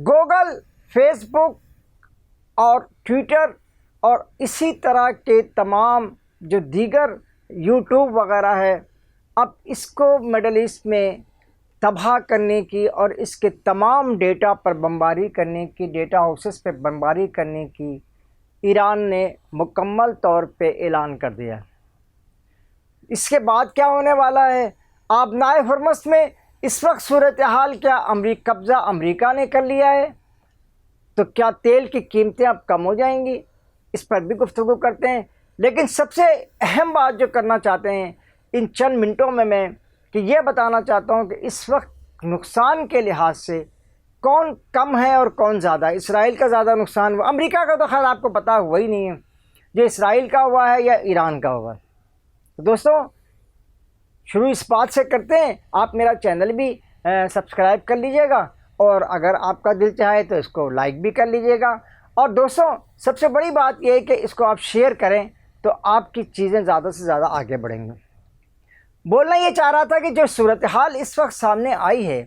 Google, face بک اور Twitter اور اسی طرح کے تمام جو دیگر یوٹیوب وغیرہ ہے، اب اس کو مڈل ایسٹ میں تباہ کرنے کی اور اس کے تمام ڈیٹا پر بمباری کرنے کی، ڈیٹا ہاؤسز پہ بمباری کرنے کی ایران نے مکمل طور پہ اعلان کر دیا۔ اس کے بعد کیا ہونے والا ہے؟ آبنائے ہرمز میں اس وقت صورتحال کیا؟ قبضہ امریکہ نے کر لیا ہے، تو کیا تیل کی قیمتیں اب کم ہو جائیں گی؟ اس پر بھی گفتگو کرتے ہیں، لیکن سب سے اہم بات جو کرنا چاہتے ہیں ان چند منٹوں میں کہ یہ بتانا چاہتا ہوں کہ اس وقت نقصان کے لحاظ سے کون کم ہے اور کون زیادہ ہے۔ اسرائیل کا زیادہ نقصان ہوا، امریکہ کا تو خیر آپ کو پتہ ہوا ہی نہیں ہے، جو اسرائیل کا ہوا ہے یا ایران کا ہوا ہے۔ دوستوں، شروع اس بات سے کرتے ہیں، آپ میرا چینل بھی سبسکرائب کر لیجئے گا، اور اگر آپ کا دل چاہے تو اس کو لائک بھی کر لیجئے گا، اور دوستوں سب سے بڑی بات یہ ہے کہ اس کو آپ شیئر کریں تو آپ کی چیزیں زیادہ سے زیادہ آگے بڑھیں گی۔ بولنا یہ چاہ رہا تھا کہ جو صورتحال اس وقت سامنے آئی ہے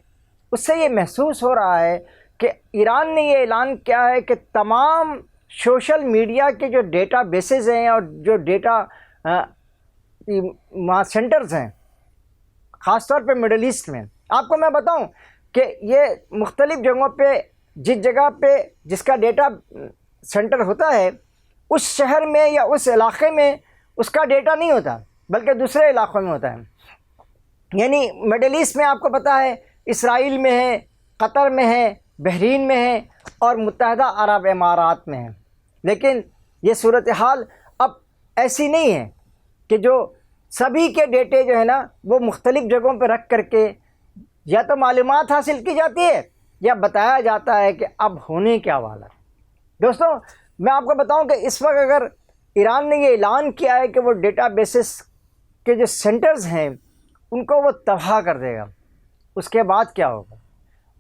اس سے یہ محسوس ہو رہا ہے کہ ایران نے یہ اعلان کیا ہے کہ تمام سوشل میڈیا کے جو ڈیٹا بیسز ہیں اور جو ڈیٹا سینٹرز ہیں، خاص طور پہ مڈل ایسٹ میں، آپ کو میں بتاؤں کہ یہ مختلف جگہوں پہ جس جگہ پہ جس کا ڈیٹا سینٹر ہوتا ہے، اس شہر میں یا اس علاقے میں اس کا ڈیٹا نہیں ہوتا، بلکہ دوسرے علاقوں میں ہوتا ہے۔ یعنی مڈل ایسٹ میں آپ کو پتہ ہے اسرائیل میں ہے، قطر میں ہے، بحرین میں ہے اور متحدہ عرب امارات میں ہے، لیکن یہ صورتحال اب ایسی نہیں ہے کہ جو سبھی کے ڈیٹے جو ہے نا وہ مختلف جگہوں پہ رکھ کر کے یا تو معلومات حاصل کی جاتی ہے یا بتایا جاتا ہے کہ اب ہونے کیا والا ہے۔ دوستوں میں آپ کو بتاؤں کہ اس وقت اگر ایران نے یہ اعلان کیا ہے کہ وہ ڈیٹا بیسز کے جو سینٹرز ہیں ان کو وہ تباہ کر دے گا، اس کے بعد کیا ہوگا؟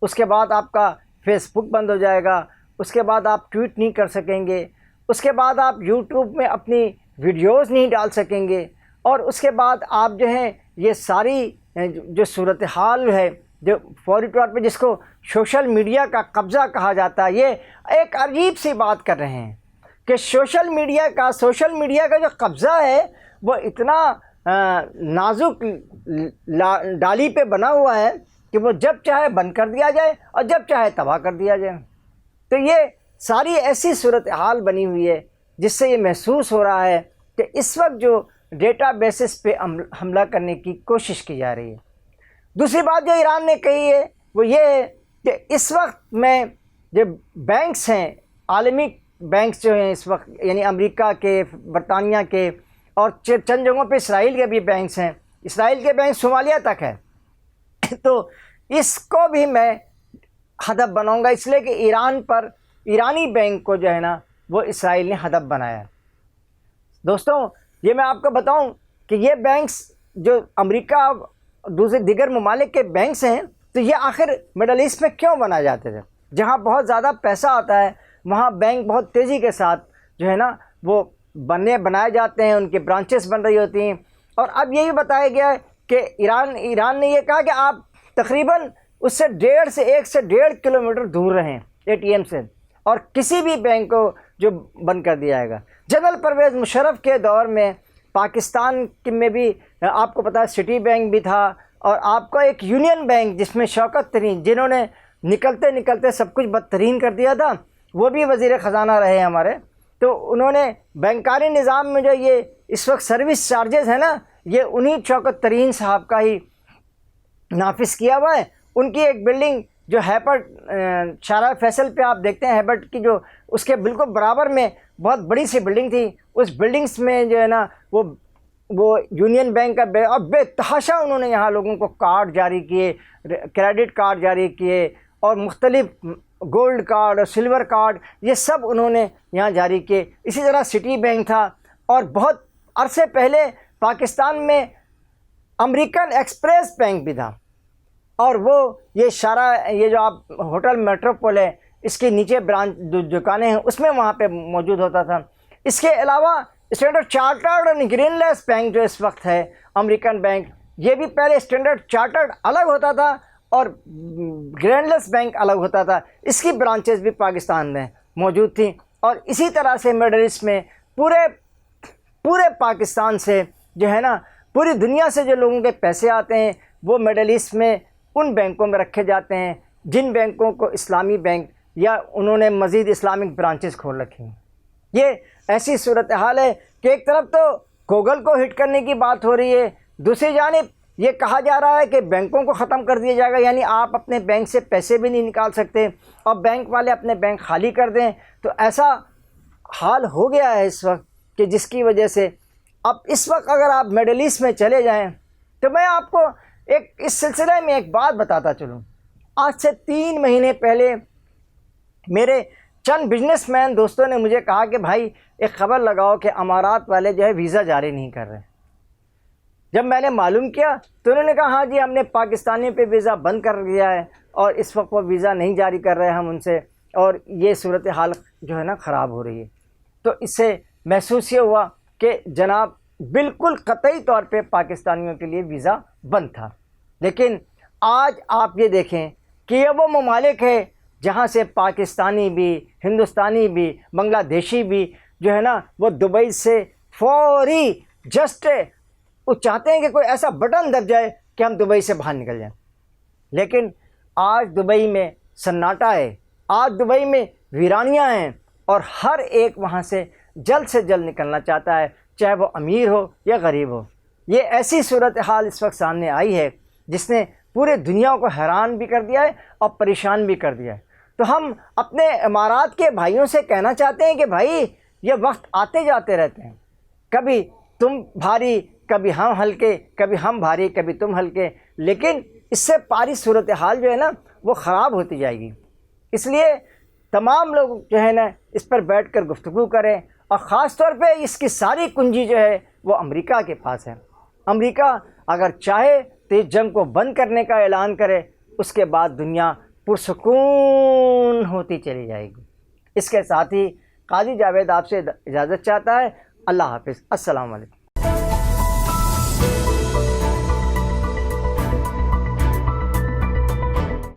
اس کے بعد آپ کا فیس بک بند ہو جائے گا، اس کے بعد آپ ٹویٹ نہیں کر سکیں گے، اس کے بعد آپ یوٹیوب میں اپنی ویڈیوز نہیں ڈال سکیں گے، اور اس کے بعد آپ جو ہیں یہ ساری جو صورتحال ہے جو فوری طور پہ جس کو سوشل میڈیا کا قبضہ کہا جاتا ہے، یہ ایک عجیب سی بات کر رہے ہیں کہ سوشل میڈیا کا جو قبضہ ہے وہ اتنا نازک ڈالی پہ بنا ہوا ہے کہ وہ جب چاہے بند کر دیا جائے اور جب چاہے تباہ کر دیا جائے۔ تو یہ ساری ایسی صورتحال بنی ہوئی ہے جس سے یہ محسوس ہو رہا ہے کہ اس وقت جو ڈیٹا بیسز پہ حملہ کرنے کی کوشش کی جا رہی ہے۔ دوسری بات جو ایران نے کہی ہے وہ یہ ہے کہ اس وقت میں جو بینکس ہیں، عالمی بینکس جو ہیں اس وقت، یعنی امریکہ کے، برطانیہ کے اور چند جگہوں پہ اسرائیل کے بھی بینکس ہیں، اسرائیل کے بینک صومالیہ تک ہے، تو اس کو بھی میں ہدف بناؤں گا، اس لیے کہ ایران پر ایرانی بینک کو جو ہے نا وہ اسرائیل نے ہدف بنایا ہے۔ دوستوں یہ میں آپ کو بتاؤں کہ یہ بینکس جو امریکہ دوسرے دیگر ممالک کے بینکس ہیں، تو یہ آخر مڈل ایسٹ میں کیوں بنائے جاتے تھے؟ جہاں بہت زیادہ پیسہ آتا ہے وہاں بینک بہت تیزی کے ساتھ جو ہے نا وہ بنائے جاتے ہیں، ان کے برانچز بن رہی ہوتی ہیں۔ اور اب یہ بھی بتایا گیا ہے کہ ایران نے یہ کہا کہ آپ تقریباً اس سے 1 سے 1.5 کلومیٹر دور رہیں اے ٹی ایم سے، اور کسی بھی بینک کو جو بند کر دیا جائے گا۔ جنرل پرویز مشرف کے دور میں پاکستان میں بھی آپ کو پتہ ہے سٹی بینک بھی تھا، اور آپ کو ایک یونین بینک جس میں شوکت ترین، جنہوں نے نکلتے سب کچھ بدترین کر دیا تھا، وہ بھی وزیر خزانہ رہے ہمارے، تو انہوں نے بینکاری نظام میں جو یہ اس وقت سروس چارجز ہیں نا، یہ انہی شوکت ترین صاحب کا ہی نافذ کیا ہوا ہے۔ ان کی ایک بلڈنگ جو ہیبرٹ شارع فیصل پہ آپ دیکھتے ہیں، ہیبرٹ کی جو اس کے بالکل برابر میں بہت بڑی سی بلڈنگ تھی، اس بلڈنگس میں جو ہے نا وہ یونین بینک کا اور بے تحاشا انہوں نے یہاں لوگوں کو کارڈ جاری کیے، کریڈٹ کارڈ جاری کیے، اور مختلف گولڈ کارڈ اور سلور کارڈ یہ سب انہوں نے یہاں جاری کیے۔ اسی طرح سٹی بینک تھا، اور بہت عرصے پہلے پاکستان میں امریکن ایکسپریس بینک بھی تھا، اور وہ یہ جو آپ ہوٹل میٹروپول ہے اس کے نیچے برانچ دکانیں ہیں اس میں وہاں پہ موجود ہوتا تھا۔ اس کے علاوہ اسٹینڈرڈ چارٹرڈ اور گرین لیس بینک جو اس وقت ہے امریکن بینک، یہ بھی پہلے اسٹینڈرڈ چارٹرڈ الگ ہوتا تھا اور گرینڈلس بینک الگ ہوتا تھا، اس کی برانچز بھی پاکستان میں موجود تھیں، اور اسی طرح سے مڈل ایسٹ میں پورے پاکستان سے جو ہے نا، پوری دنیا سے جو لوگوں کے پیسے آتے ہیں وہ مڈل ایسٹ میں ان بینکوں میں رکھے جاتے ہیں جن بینکوں کو اسلامی بینک یا انہوں نے مزید اسلامک برانچز کھول رکھی ہیں۔ یہ ایسی صورتحال ہے کہ ایک طرف تو گوگل کو ہٹ کرنے کی بات ہو رہی ہے، دوسری جانب یہ کہا جا رہا ہے کہ بینکوں کو ختم کر دیا جائے گا، یعنی آپ اپنے بینک سے پیسے بھی نہیں نکال سکتے اور بینک والے اپنے بینک خالی کر دیں۔ تو ایسا حال ہو گیا ہے اس وقت کہ جس کی وجہ سے اب اس وقت اگر آپ مڈل ایسٹ میں چلے جائیں تو میں آپ کو اس سلسلے میں ایک بات بتاتا چلوں۔ آج سے 3 مہینے پہلے میرے چند بزنس مین دوستوں نے مجھے کہا کہ بھائی ایک خبر لگاؤ کہ امارات والے جو ہے ویزا جاری نہیں کر رہے۔ جب میں نے معلوم کیا تو انہوں نے کہا ہاں جی ہم نے پاکستانیوں پہ ویزا بند کر دیا ہے اور اس وقت وہ ویزا نہیں جاری کر رہے ہم ان سے، اور یہ صورتحال جو ہے نا خراب ہو رہی ہے۔ تو اس سے محسوس یہ ہوا کہ جناب بالکل قطعی طور پہ پاکستانیوں کے لیے ویزا بند تھا۔ لیکن آج آپ یہ دیکھیں کہ یہ وہ ممالک ہے جہاں سے پاکستانی بھی، ہندوستانی بھی، بنگلہ دیشی بھی جو ہے نا وہ دبئی سے فوری جسٹ وہ چاہتے ہیں کہ کوئی ایسا بٹن دب جائے کہ ہم دبئی سے باہر نکل جائیں۔ لیکن آج دبئی میں سناٹا ہے، آج دبئی میں ویرانیاں ہیں، اور ہر ایک وہاں سے جلد نکلنا چاہتا ہے، چاہے وہ امیر ہو یا غریب ہو۔ یہ ایسی صورتحال اس وقت سامنے آئی ہے جس نے پورے دنیا کو حیران بھی کر دیا ہے اور پریشان بھی کر دیا ہے۔ تو ہم اپنے امارات کے بھائیوں سے کہنا چاہتے ہیں کہ بھائی یہ وقت آتے جاتے رہتے ہیں، کبھی تم بھاری، کبھی ہم ہلکے، کبھی ہم بھاری، کبھی تم ہلکے، لیکن اس سے پاری صورتحال جو ہے نا وہ خراب ہوتی جائے گی۔ اس لیے تمام لوگ جو ہے نا اس پر بیٹھ کر گفتگو کریں، اور خاص طور پہ اس کی ساری کنجی جو ہے وہ امریکہ کے پاس ہے۔ امریکہ اگر چاہے تو اس جنگ کو بند کرنے کا اعلان کرے، اس کے بعد دنیا پرسکون ہوتی چلی جائے گی۔ اس کے ساتھ ہی قاضی جاوید آپ سے اجازت چاہتا ہے۔ اللہ حافظ، السلام علیکم۔